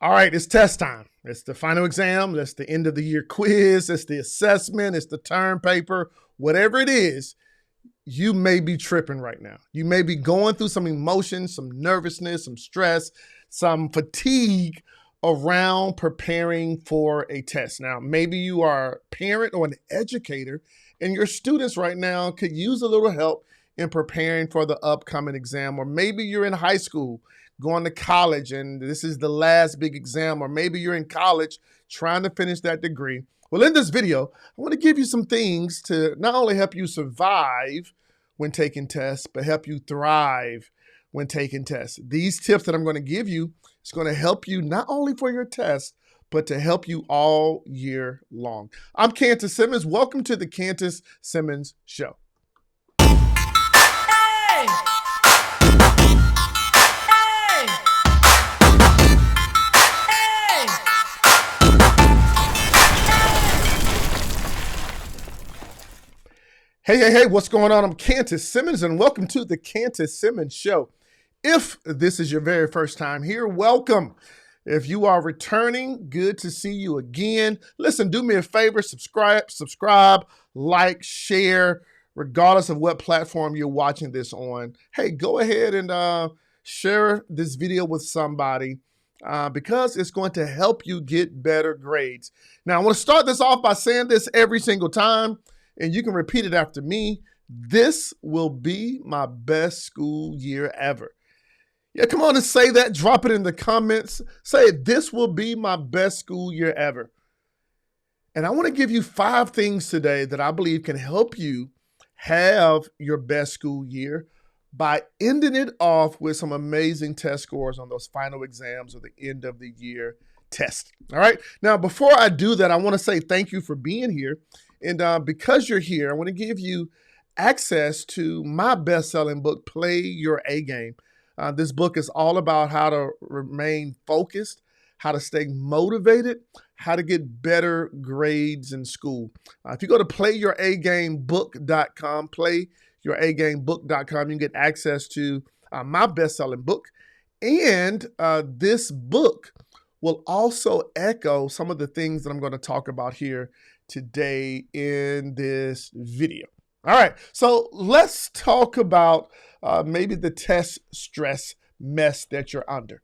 All right, it's test time. It's the final exam. That's the end of the year quiz. It's the assessment. It's the term paper. Whatever it is, you may be tripping right now. You may be going through some emotion, some nervousness, some stress, some fatigue around preparing for a test. Now, maybe you are a parent or an educator, and your students right now could use a little help in preparing for the upcoming exam. Or maybe you're in high school going to college and this is the last big exam, or maybe you're in college trying to finish that degree. Well, in this video, I want to give you some things to not only help you survive when taking tests, but help you thrive when taking tests. These tips that I'm going to give you is going to help you not only for your test, but to help you all year long. I'm Kantis Simmons. Welcome to the Kantis Simmons Show. Hey, what's going on? I'm Kantis Simmons, and welcome to the Kantis Simmons Show. If this is your very first time here, welcome. If you are returning, good to see you again. Listen, do me a favor, subscribe, like, share, regardless of what platform you're watching this on. Hey, go ahead and share this video with somebody because it's going to help you get better grades. Now, I want to start this off by saying this every single time, and you can repeat it after me. This will be my best school year ever. Yeah, come on and say that. Drop it in the comments. Say it. This will be my best school year ever. And I want to give you 5 things today that I believe can help you have your best school year by ending it off with some amazing test scores on those final exams or the end of the year test. All right. Now, before I do that, I want to say thank you for being here. And because you're here, I want to give you access to my best-selling book, Play Your A Game. This book is all about how to remain focused, how to stay motivated, how to get better grades in school. If you go to playyourAgamebook.com, playyourAgamebook.com, you can get access to my best-selling book. And this book will also echo some of the things that I'm going to talk about here today in this video. All right, so let's talk about maybe the test stress mess that you're under.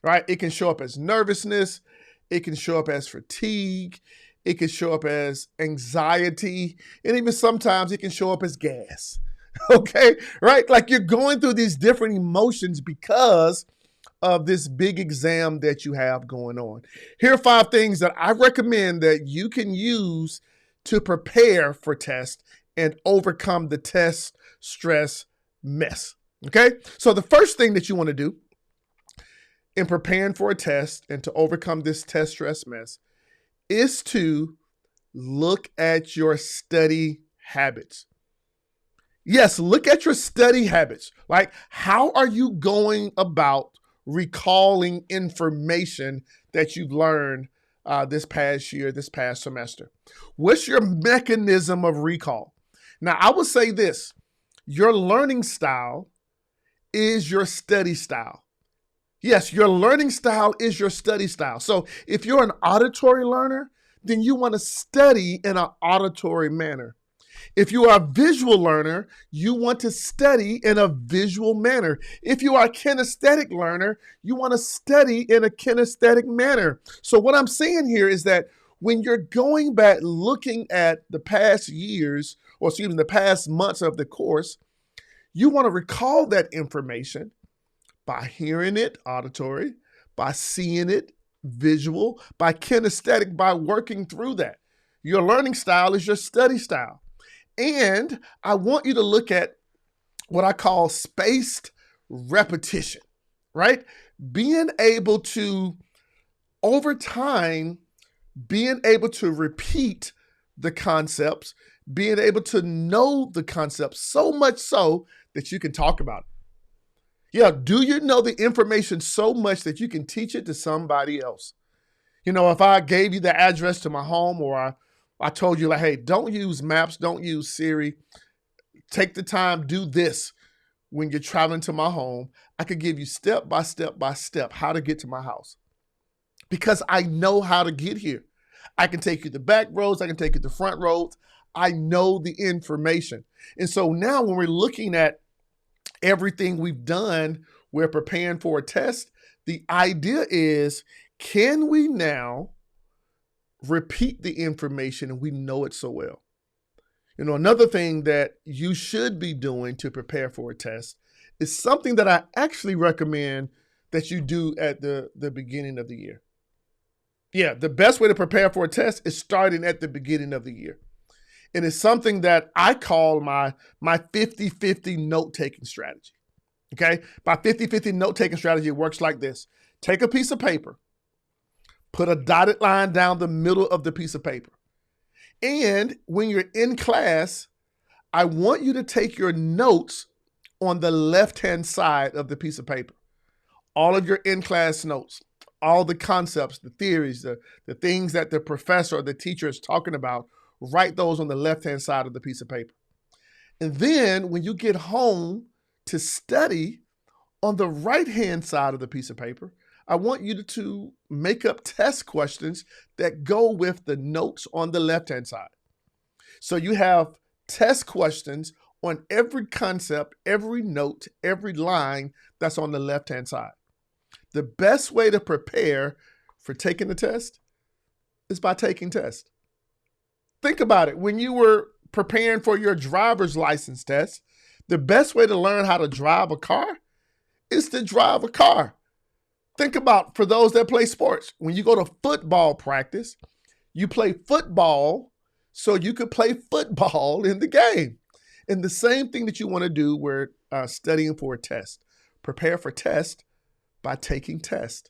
All right, it can show up as nervousness, it can show up as fatigue, it can show up as anxiety, and even sometimes it can show up as gas. Okay, right? Like you're going through these different emotions because of this big exam that you have going on. Here are 5 things that I recommend that you can use to prepare for tests and overcome the test stress mess. Okay? So the first thing that you want to do in preparing for a test and to overcome this test stress mess is to look at your study habits. Yes, look at your study habits. Like, how are you going about recalling information that you've learned this past year, this past semester? What's your mechanism of recall? Now, I would say this, your learning style is your study style. Yes, your learning style is your study style. So if you're an auditory learner, then you want to study in an auditory manner. If you are a visual learner, you want to study in a visual manner. If you are a kinesthetic learner, you want to study in a kinesthetic manner. So what I'm saying here is that when you're going back looking at the past years, or excuse me, the past months of the course, you want to recall that information by hearing it auditory, by seeing it visual, by kinesthetic, by working through that. Your learning style is your study style. And I want you to look at what I call spaced repetition, right? Being able to, over time, being able to repeat the concepts, being able to know the concepts so much so that you can talk about it. Yeah, do you know the information so much that you can teach it to somebody else? You know, if I gave you the address to my home, or I told you, like, hey, don't use maps, don't use Siri. Take the time, do this when you're traveling to my home. I could give you step by step by step how to get to my house. because I know how to get here. I can take you the back roads. I can take you the front roads. I know the information. And so now when we're looking at everything we've done, we're preparing for a test. The idea is, can we now repeat the information and we know it so well? Another thing that you should be doing to prepare for a test is something that I actually recommend that you do at the beginning of the year. Yeah, the best way to prepare for a test is starting at the beginning of the year. And it's something that I call my 50-50 note-taking strategy. Okay? My 50-50 note-taking strategy works like this. Take a piece of paper, put a dotted line down the middle of the piece of paper. And when you're in class, I want you to take your notes on the left-hand side of the piece of paper. All of your in-class notes, all the concepts, the theories, the things that the professor or the teacher is talking about, write those on the left-hand side of the piece of paper. And then when you get home to study, on the right-hand side of the piece of paper, I want you to make up test questions that go with the notes on the left-hand side. So you have test questions on every concept, every note, every line that's on the left-hand side. The best way to prepare for taking the test is by taking tests. Think about it. When you were preparing for your driver's license test, the best way to learn how to drive a car is to drive a car. Think about, for those that play sports, when you go to football practice, you play football so you could play football in the game. And the same thing that you want to do when studying for a test. Prepare for test by taking tests.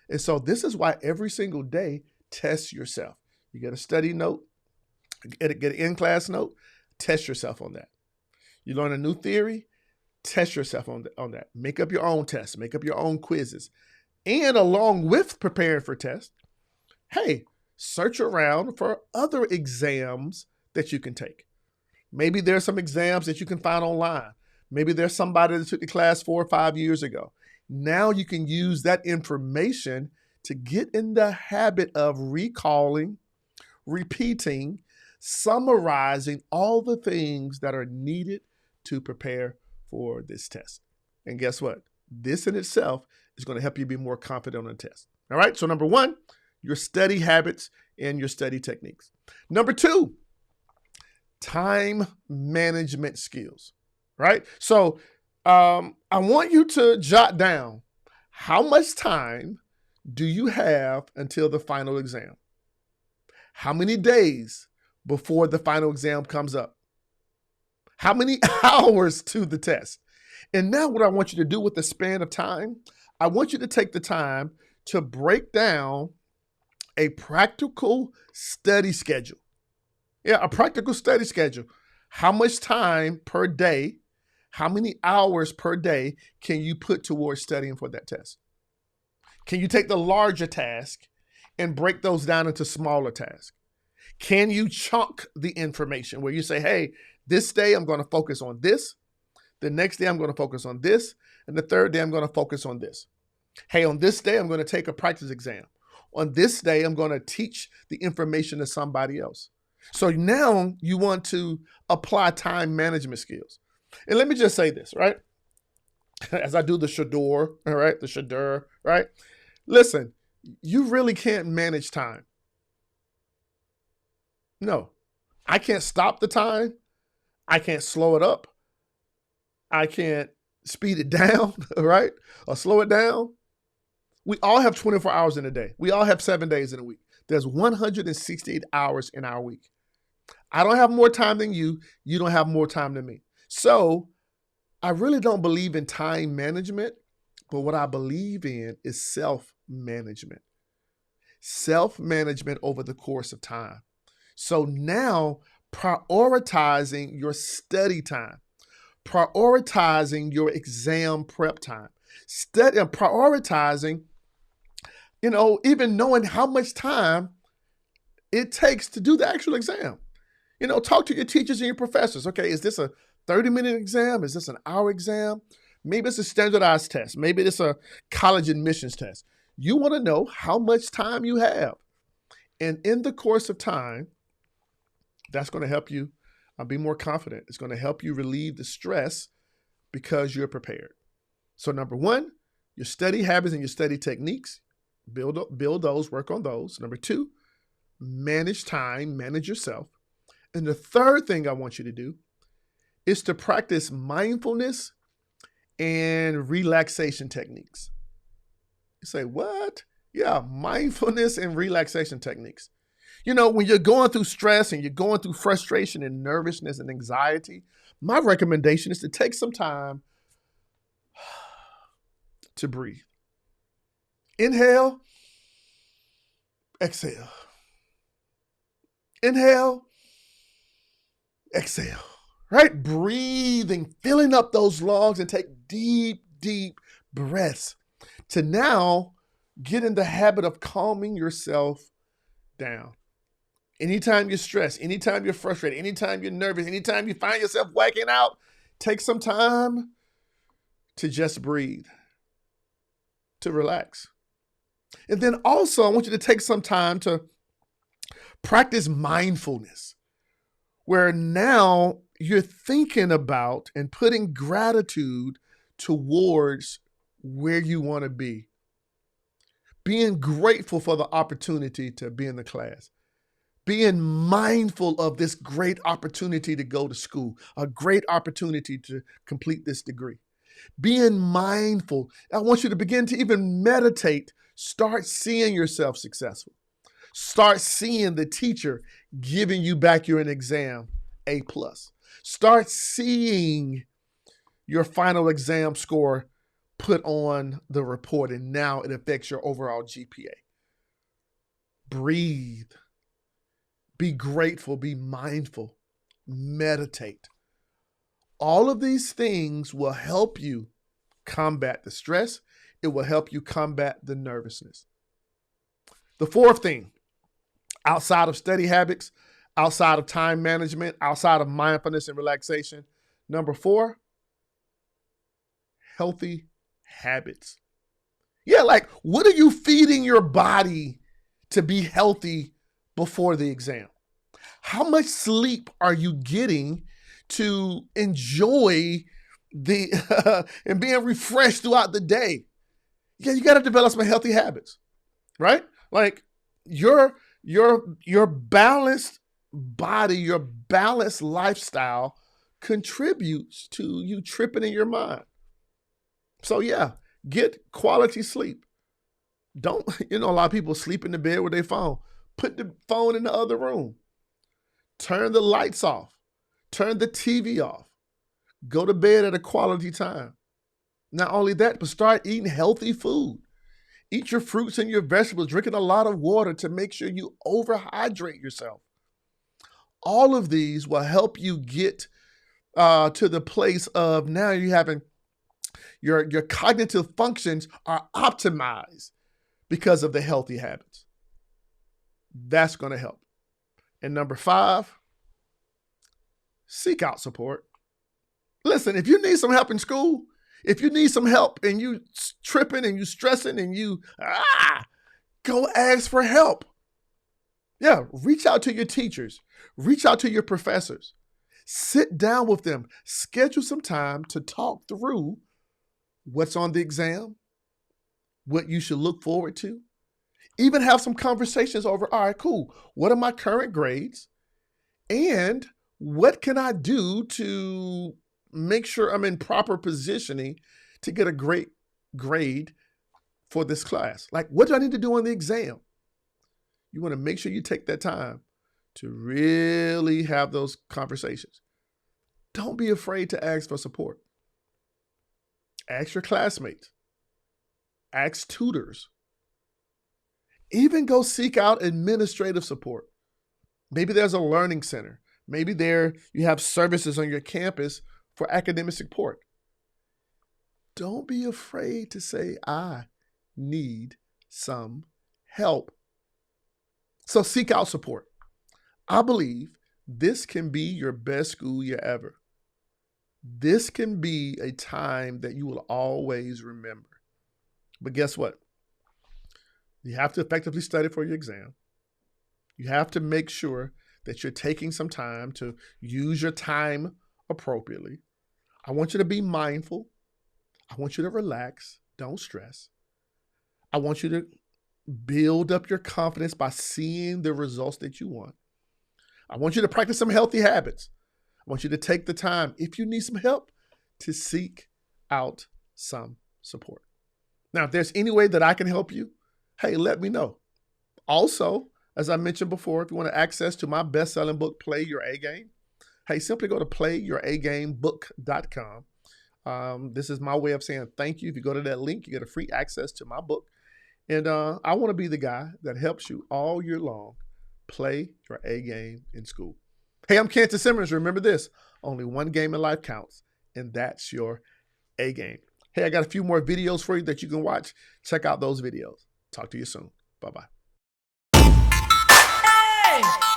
And so this is why every single day, test yourself. You get a study note, get an in-class note, test yourself on that. You learn a new theory, test yourself on that. Make up your own tests, make up your own quizzes. And along with preparing for tests, hey, search around for other exams that you can take. Maybe there's some exams that you can find online. Maybe there's somebody that took the class 4 or 5 years ago. Now you can use that information to get in the habit of recalling, repeating, summarizing all the things that are needed to prepare for this test. And guess what? This in itself is going to help you be more confident on the test. All right. So number one, your study habits and your study techniques. Number two, time management skills. Right. So I want you to jot down, how much time do you have until the final exam? How many days before the final exam comes up? How many hours to the test? And now what I want you to do with the span of time, I want you to take the time to break down a practical study schedule. Yeah, a practical study schedule. How much time per day, how many hours per day can you put towards studying for that test? Can you take the larger task and break those down into smaller tasks? Can you chunk the information where you say, hey, this day I'm going to focus on this. The next day I'm going to focus on this. And the third day I'm going to focus on this. Hey, on this day I'm going to take a practice exam. On this day I'm going to teach the information to somebody else. So now you want to apply time management skills. And let me just say this, right? As I do the shadour, all right, the shadour, right? Listen, you really can't manage time. No, I can't stop the time. I can't slow it up. I can't speed it down, right? Or slow it down. We all have 24 hours in a day. We all have 7 days in a week. There's 168 hours in our week. I don't have more time than you. You don't have more time than me. So I really don't believe in time management, but what I believe in is self-management. Self-management over the course of time. So now prioritizing your study time, prioritizing your exam prep time, prioritizing, even knowing how much time it takes to do the actual exam. Talk to your teachers and your professors. Okay, is this a 30-minute exam? Is this an hour exam? Maybe it's a standardized test. Maybe it's a college admissions test. You want to know how much time you have. And in the course of time, that's going to help you be more confident. It's going to help you relieve the stress because you're prepared. So number one, your study habits and your study techniques, build those, work on those. Number two, manage time, manage yourself. And the third thing I want you to do is to practice mindfulness and relaxation techniques. You say, what? Yeah, mindfulness and relaxation techniques. You know, when you're going through stress and you're going through frustration and nervousness and anxiety, my recommendation is to take some time to breathe. Inhale, exhale. Inhale, exhale. Right? Breathing, filling up those lungs, and take deep, deep breaths to now get in the habit of calming yourself down. Anytime you're stressed, anytime you're frustrated, anytime you're nervous, anytime you find yourself whacking out, take some time to just breathe, to relax. And then also, I want you to take some time to practice mindfulness, where now you're thinking about and putting gratitude towards where you want to be. Being grateful for the opportunity to be in the class. Being mindful of this great opportunity to go to school, a great opportunity to complete this degree. Being mindful. I want you to begin to even meditate. Start seeing yourself successful. Start seeing the teacher giving you back your exam A+. Start seeing your final exam score put on the report, and now it affects your overall GPA. Breathe. Be grateful. Be mindful. Meditate. All of these things will help you combat the stress. It will help you combat the nervousness. The fourth thing, outside of study habits, outside of time management, outside of mindfulness and relaxation, number 4, healthy habits. Yeah, like what are you feeding your body to be healthy before the exam? How much sleep are you getting to enjoy the and being refreshed throughout the day? Yeah, you got to develop some healthy habits, right? Like your balanced body, your balanced lifestyle contributes to you tripping in your mind. So yeah, get quality sleep. Don't, a lot of people sleep in the bed with their phone. Put the phone in the other room. Turn the lights off. Turn the TV off. Go to bed at a quality time. Not only that, but start eating healthy food. Eat your fruits and your vegetables, drinking a lot of water to make sure you overhydrate yourself. All of these will help you get to the place of now you having your cognitive functions are optimized because of the healthy habits. That's going to help. And number 5, seek out support. Listen, if you need some help in school, if you need some help and you tripping and you stressing and you, go ask for help. Yeah, reach out to your teachers. Reach out to your professors. Sit down with them. Schedule some time to talk through what's on the exam, what you should look forward to. Even have some conversations over, all right, cool. What are my current grades? And what can I do to make sure I'm in proper positioning to get a great grade for this class? Like, what do I need to do on the exam? You want to make sure you take that time to really have those conversations. Don't be afraid to ask for support. Ask your classmates. Ask tutors. Even go seek out administrative support. Maybe there's a learning center. Maybe there you have services on your campus for academic support. Don't be afraid to say, I need some help. So seek out support. I believe this can be your best school year ever. This can be a time that you will always remember. But guess what? You have to effectively study for your exam. You have to make sure that you're taking some time to use your time appropriately. I want you to be mindful. I want you to relax. Don't stress. I want you to build up your confidence by seeing the results that you want. I want you to practice some healthy habits. I want you to take the time, if you need some help, to seek out some support. Now, if there's any way that I can help you, hey, let me know. Also, as I mentioned before, if you want access to my best-selling book, Play Your A Game, hey, simply go to playyouragainbook.com. This is my way of saying thank you. If you go to that link, you get a free access to my book. And I want to be the guy that helps you all year long play your A game in school. Hey, I'm Kantis Simmons. Remember this, only one game in life counts, and that's your A game. Hey, I got a few more videos for you that you can watch. Check out those videos. Talk to you soon. Bye-bye. Hey!